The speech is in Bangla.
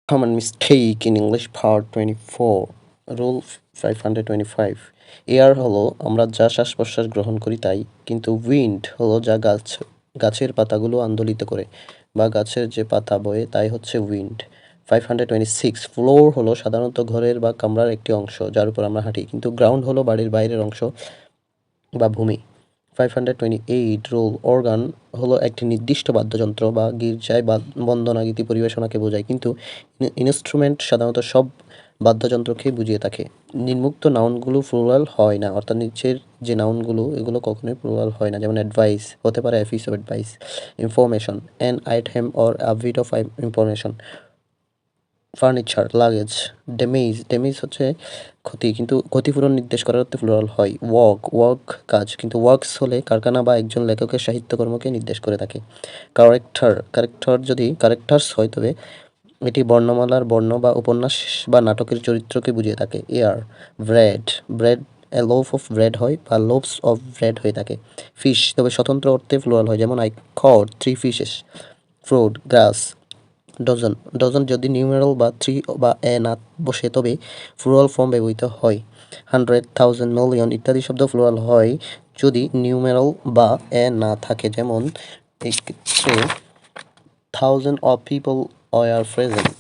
Common mistake in English part 24 rule 525 air হলো আমরা যা শ্বাস-প্রশ্বাস গ্রহণ করি তাই, কিন্তু উইন্ড হলো যা গাছের পাতাগুলো আন্দোলিত করে বা গাছের যে পাতা বয়ে তাই হচ্ছে উইন্ড। 526 ফ্লোর হলো সাধারণত ঘরের বা কামরার একটি অংশ যার উপর আমরা হাঁটি, কিন্তু গ্রাউন্ড হলো বাড়ির বাইরের অংশ বা ভূমি। 528 রোল অর্গান হলো একটি নির্দিষ্ট বাদ্যযন্ত্র বা গির্জায় বন্দনা গীতি পরিবেশনাকে বোঝায়, কিন্তু ইনস্ট্রুমেন্ট সাধারণত সব বাদ্যযন্ত্রকেই বুঝিয়ে থাকে। নিম্নোক্ত নাউনগুলো প্লুরাল হয় না, অর্থাৎ নিচের যে নাউনগুলো এগুলো কখনোই প্লুরাল হয় না, যেমন অ্যাডভাইস হতে পারে a piece of advice, information an item or a bit of information, furniture luggage, damage হচ্ছে ক্ষতি, কিন্তু ক্ষতিপূরণ নির্দেশ করার অর্থে প্লুরাল হয়। ওয়ার্ক কাজ, কিন্তু ওয়ার্কস হলে কারখানা বা একজন লেখকের সাহিত্যকর্মকে নির্দেশ করে থাকে। ক্যারেক্টার যদি ক্যারেক্টার্স হয় তবে এটি বর্ণমালার বর্ণ বা উপন্যাস বা নাটকের চরিত্রকে বুঝিয়ে থাকে। Bread a loaf of bread হয় বা লোভস অফ ব্রেড হয়ে থাকে। ফিশ তবে স্বতন্ত্র অর্থে প্লুরাল হয়, যেমন I got 3 fishes. Fruit grass. Dozen যদি নিউমেরাল বা 3 বা এ না বসে তবে প্লুরাল ফর্ম ব্যবহৃত হয়। 100,000 মিলিয়ন ইত্যাদি শব্দ প্লুরাল হয় যদি নিউমেরাল বা এ না থাকে, যেমন এক্ষেত্রে thousand of people were present.